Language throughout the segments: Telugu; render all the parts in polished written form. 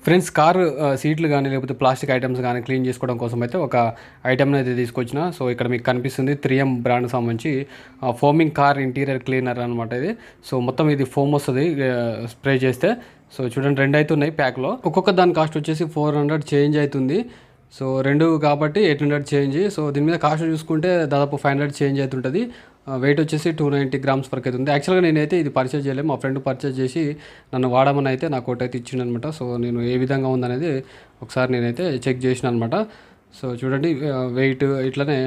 ఫ్రెండ్స్ కార్ సీట్లు కానీ లేకపోతే ప్లాస్టిక్ ఐటమ్స్ కానీ క్లీన్ చేసుకోవడం కోసం అయితే ఒక ఐటమ్ని అయితే తీసుకొచ్చిన. సో ఇక్కడ మీకు కనిపిస్తుంది 3M బ్రాండ్ సంబంధించి ఫోమింగ్ కార్ ఇంటీరియర్ క్లీనర్ అనమాట ఇది. సో మొత్తం ఇది ఫోమ్ వస్తుంది స్ప్రే చేస్తే. సో చూడండి 2 అయితే ఉన్నాయి ప్యాక్లో. ఒక్కొక్క దాని కాస్ట్ వచ్చేసి 400 చేంజ్ అవుతుంది. సో 2 కాబట్టి 800 చేంజ్. సో దీని మీద కాస్ట్ చూసుకుంటే దాదాపు 500 చేంజ్ అవుతుంటుంది. వెయిట్ వచ్చేసి 290 గ్రామ్స్ వరకు అవుతుంది. యాక్చువల్గా నేనైతే ఇది పర్చేజ్ చేయలేము, మా ఫ్రెండ్ పర్చేజ్ చేసి నన్ను వాడమని అయితే నాకు ఒకటి అయితే ఇచ్చిండనమాట. సో నేను ఏ విధంగా ఉందనేది ఒకసారి నేనైతే చెక్ చేసిన అనమాట. సో చూడండి వెయిట్ ఇట్లనే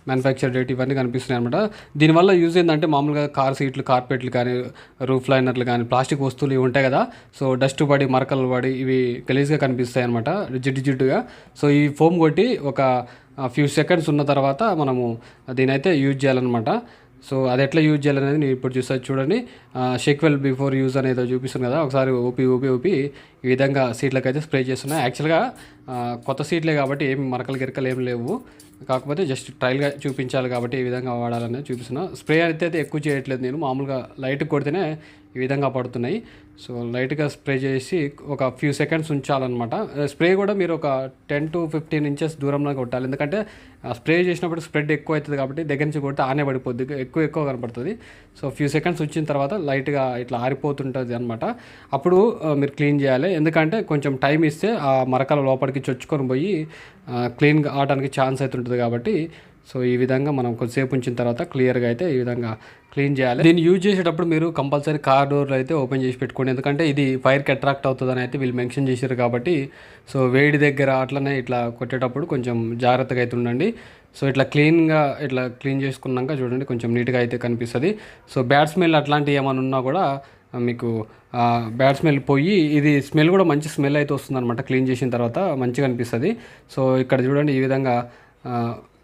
మ్యానుఫ్యాక్చర్ డేట్ ఇవన్నీ కనిపిస్తున్నాయి అనమాట. దీనివల్ల యూజ్ ఏంటంటే మామూలుగా కార్ సీట్లు, కార్పెట్లు కానీ, రూఫ్ లైనర్లు కానీ, ప్లాస్టిక్ వస్తువులు ఇవి ఉంటాయి కదా. సో డస్ట్ పడి, మరకలు పడి ఇవి గలీజ్గా కనిపిస్తాయి అనమాట, జిడ్డుగా. సో ఈ ఫోమ్ కొట్టి ఒక ఫ్యూ సెకండ్స్ ఉన్న తర్వాత మనము దీనైతే యూజ్ చేయాలన్నమాట. సో అది ఎట్లా యూజ్ చేయాలనేది నేను ఇప్పుడు చూడండి. షేక్ వెల్ బిఫోర్ యూజ్ అనేది చూపిస్తుంది కదా, ఒకసారి ఊపి ఈ విధంగా సీట్లకు అయితే స్ప్రే చేస్తున్నాయి. యాక్చువల్గా కొత్త సీట్లే కాబట్టి ఏమి మరకలు గిరకలు ఏమి లేవు, కాకపోతే జస్ట్ ట్రయల్గా చూపించాలి కాబట్టి ఈ విధంగా వాడాలనేది చూపిస్తున్నా. స్ప్రే అయితే ఎక్కువ చేయట్లేదు నేను, మామూలుగా లైట్ కొడితేనే ఈ విధంగా పడుతున్నాయి. సో లైట్గా స్ప్రే చేసి ఒక ఫ్యూ సెకండ్స్ ఉంచాలన్నమాట. స్ప్రే కూడా మీరు ఒక 10 to 15 ఇంచెస్ దూరంలో కొట్టాలి, ఎందుకంటే స్ప్రే చేసినప్పుడు స్ప్రెడ్ ఎక్కువ అవుతుంది కాబట్టి దగ్గర నుంచి కొడితే ఆనే పడిపోద్ది, ఎక్కువ కనపడుతుంది. సో ఫ్యూ సెకండ్స్ వచ్చిన తర్వాత లైట్గా ఇట్లా ఆరిపోతుంటుంది అనమాట. అప్పుడు మీరు క్లీన్ చేయాలి, ఎందుకంటే కొంచెం టైం ఇస్తే ఆ మరకల లోపలికి చొచ్చుకొని పోయి క్లీన్గా అవడానికి ఛాన్స్ అవుతుంటుంది కాబట్టి. సో ఈ విధంగా మనం కొద్దిసేపు ఉంచిన తర్వాత క్లియర్గా అయితే ఈ విధంగా క్లీన్ చేయాలి. దీన్ని యూజ్ చేసేటప్పుడు మీరు కంపల్సరీ కార్ డోర్లు అయితే ఓపెన్ చేసి పెట్టుకోండి, ఎందుకంటే ఇది ఫైర్కి అట్రాక్ట్ అవుతుందని అయితే వీళ్ళు మెన్షన్ చేశారు కాబట్టి. సో వేడి దగ్గర అట్లనే ఇట్లా కొట్టేటప్పుడు కొంచెం జాగ్రత్తగా అయితే ఉండండి. సో ఇట్లా క్లీన్ చేసుకున్నాక చూడండి కొంచెం నీట్గా అయితే కనిపిస్తుంది. సో బ్యాడ్ స్మెల్ అట్లాంటివి ఏమైనా ఉన్నా కూడా మీకు బ్యాడ్ స్మెల్ పోయి ఇది స్మెల్ కూడా మంచి స్మెల్ అయితే వస్తుంది అనమాట. క్లీన్ చేసిన తర్వాత మంచిగా అనిపిస్తుంది. సో ఇక్కడ చూడండి ఈ విధంగా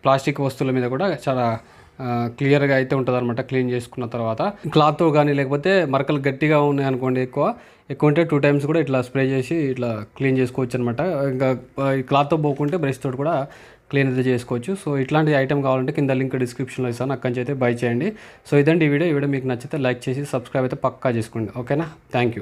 ప్లాస్టిక్ వస్తువుల మీద కూడా చాలా క్లియర్గా అయితే ఉంటుంది అనమాట. క్లీన్ చేసుకున్న తర్వాత క్లాత్తో కానీ లేకపోతే మరకలు గట్టిగా ఉన్నాయి అనుకోండి, ఎక్కువ ఉంటే 2 times కూడా ఇట్లా స్ప్రే చేసి ఇట్లా క్లీన్ చేసుకోవచ్చు అనమాట. ఇంకా ఈ క్లాత్తో పోకుంటే బ్రష్ తోటి కూడా క్లీన్ అయితే చేసుకోవచ్చు. సో ఇట్లాంటి ఐటమ్ కావాలంటే కింద లింక్ డిస్క్రిప్షన్లో ఇస్తాను, అక్కడి నుంచి అయితే బై చేయండి. సో ఇదండి ఈ వీడియో మీకు నచ్చితే లైక్ చేసి సబ్స్క్రైబ్ అయితే పక్కా చేసుకోండి. ఓకేనా, థ్యాంక్ యూ.